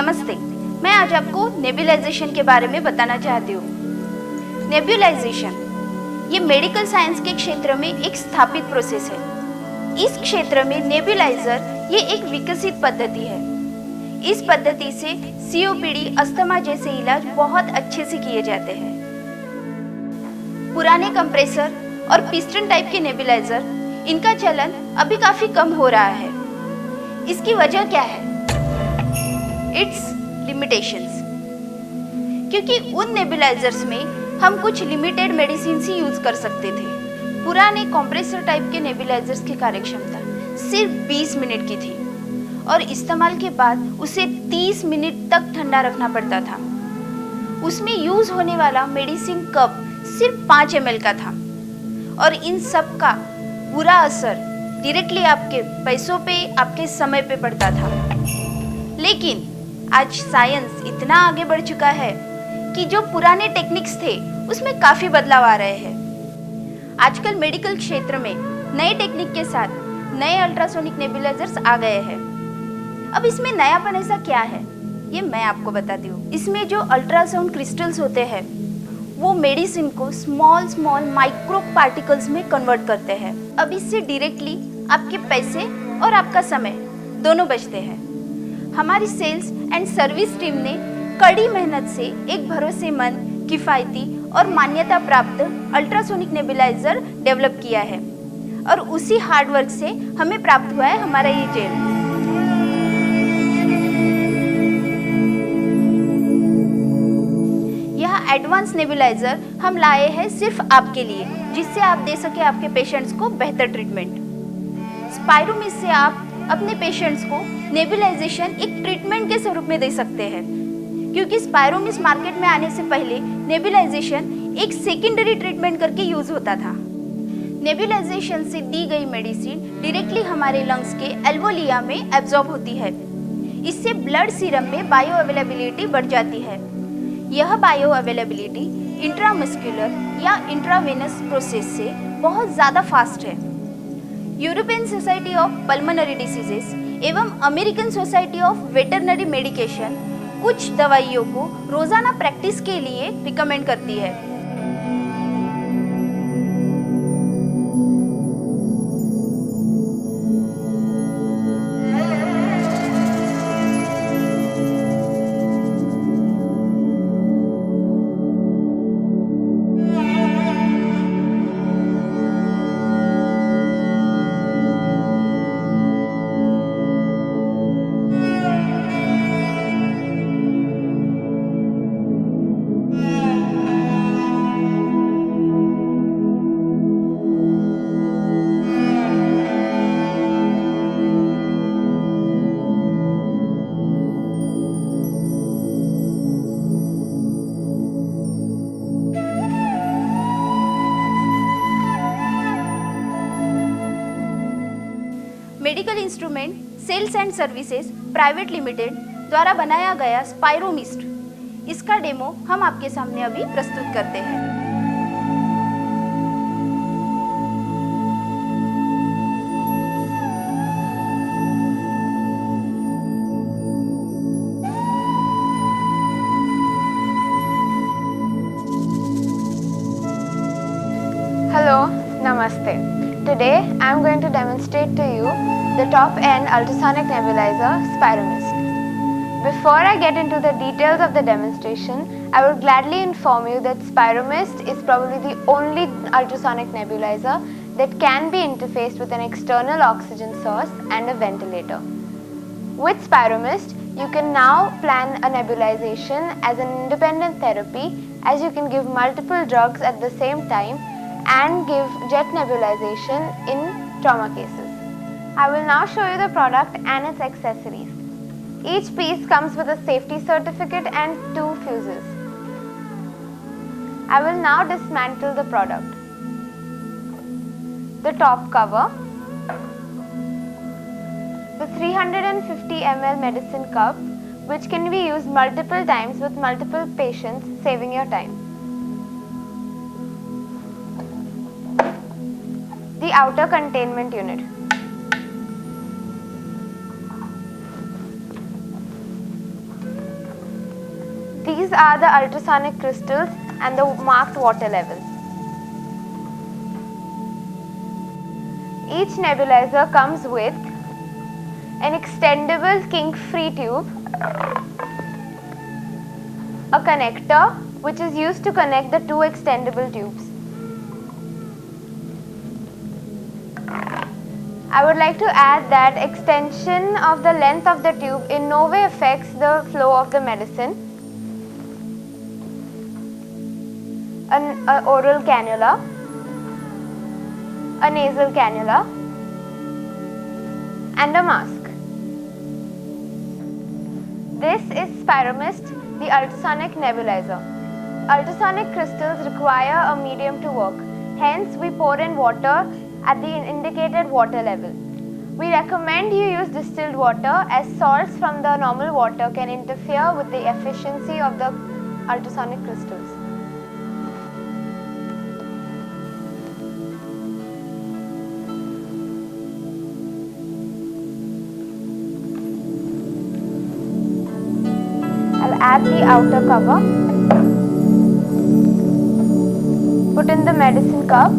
नमस्ते, मैं आज आपको नेबुलाइजेशन के बारे में बताना चाहती हूँ। नेबुलाइजेशन ये मेडिकल साइंस के क्षेत्र में एक स्थापित प्रोसेस है। इस क्षेत्र में नेबुलाइजर ये एक विकसित पद्धति है। इस पद्धति से सीओपीडी, अस्थमा जैसे इलाज बहुत अच्छे से किए जाते हैं। पुराने कंप्रेसर और पिस्टन टाइप के नेबुलाइजर इनका चलन अभी काफी कम हो रहा है। इसकी वजह क्या है? It's limitations. क्योंकि उन नेबुलाइजर्स में हम कुछ लिमिटेड मेडिसिन ही यूज कर सकते थे। पुराने कंप्रेसर टाइप के नेबुलाइजर्स की कार्यक्षमता सिर्फ 20 मिनट की थी और इस्तेमाल के बाद उसे 30 मिनट तक ठंडा रखना पड़ता था। उसमें यूज होने वाला मेडिसिन कप सिर्फ 5 ml का था और इन सब का बुरा असर डायरेक्टली आपके पैसों पे, आपके समय पे पड़ता था। लेकिन आज साइंस इतना आगे बढ़ चुका है कि जो पुराने टेक्निक्स थे उसमें काफी बदलाव आ रहे हैं। आजकल मेडिकल क्षेत्र में नए टेक्निक के साथ नए अल्ट्रासोनिक नेबुलाइजर्स आ गए हैं। अब इसमें नयापन ऐसा क्या है, ये मैं आपको बताती हूँ। इसमें जो अल्ट्रासाउंड क्रिस्टल्स होते हैं वो मेडिसिन को स्मॉल माइक्रो पार्टिकल्स में कन्वर्ट करते हैं। अब इससे डायरेक्टली आपके पैसे और आपका समय दोनों बचते हैं। हमारी सेल्स एंड सर्विस टीम ने कड़ी मेहनत से एक भरोसेमंद, किफ़ायती और मान्यता प्राप्त अल्ट्रासोनिक नेबुलाइजर डेवलप किया है और उसी हार्डवर्क से हमें प्राप्त हुआ है हमारा ये जेल। यह एडवांस नेबुलाइजर हम लाए हैं सिर्फ आपके लिए, जिससे आप दे सके आपके पेशेंट्स को बेहतर ट्रीटमेंट। स्पाइरोमिस्ट से आप अपने पेशेंट्स को नेबुलाइजेशन एक ट्रीटमेंट के स्वरूप में दे सकते हैं, क्योंकि स्पाइरोमिस्ट मार्केट में आने से पहले नेबुलाइजेशन एक सेकेंडरी ट्रीटमेंट करके यूज होता था। नेबुलाइजेशन से दी गई मेडिसिन डायरेक्टली हमारे लंग्स के एल्वोलिया में एब्जॉर्ब होती है। इससे ब्लड सीरम में बायो अवेलेबिलिटी बढ़ जाती है। यह बायो अवेलेबिलिटी इंट्रामस्कुलर या इंट्रावेनस प्रोसेस से बहुत ज़्यादा फास्ट है। European society of pulmonary diseases एवं American society of veterinary medication कुछ दवाइयों को रोजाना प्रैक्टिस के लिए रिकमेंड करती है। Medical instrument sales and services private limited द्वारा बनाया गया स्पाइरोमिस्ट, इसका डेमो हम आपके सामने अभी प्रस्तुत करते हैं। Hello, Namaste. Today I am going to demonstrate to you the top-end ultrasonic nebulizer Spiromist. Before I get into the details of the demonstration, I would gladly inform you that Spiromist is probably the only ultrasonic nebulizer that can be interfaced with an external oxygen source and a ventilator. With Spiromist, you can now plan a nebulization as an independent therapy, as you can give multiple drugs at the same time and give jet nebulization in trauma cases. I will now show you the product and its accessories. Each piece comes with a safety certificate and 2 fuses. I will now dismantle the product. The top cover, the 350 ml medicine cup, which can be used multiple times with multiple patients, saving your time. The outer containment unit. These are the ultrasonic crystals and the marked water levels. Each nebulizer comes with an extendable kink-free tube, a connector which is used to connect the two extendable tubes. I would like to add that extension of the length of the tube in no way affects the flow of the medicine. An oral cannula, a nasal cannula, and a mask. This is Spiromist, the ultrasonic nebulizer. Ultrasonic crystals require a medium to work. Hence, we pour in water at the indicated water level. We recommend you use distilled water, as salts from the normal water can interfere with the efficiency of the ultrasonic crystals. I'll add the outer cover, put in the medicine cup,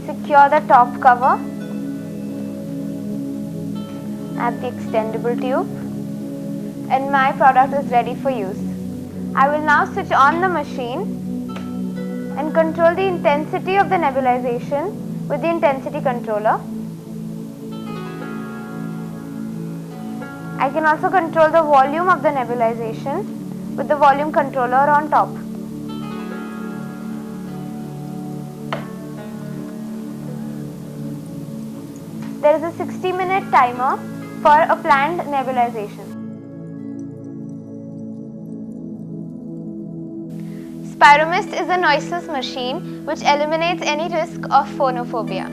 secure the top cover, add the extendable tube, and my product is ready for use. I will now switch on the machine and control the intensity of the nebulization with the intensity controller. I can also control the volume of the nebulization with the volume controller on top. There is a 60-minute timer for a planned nebulization. Spiromist is a noiseless machine which eliminates any risk of phonophobia.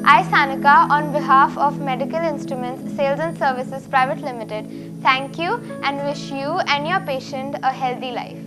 I, Sanika, on behalf of Medical Instruments Sales and Services Private Limited, thank you and wish you and your patient a healthy life.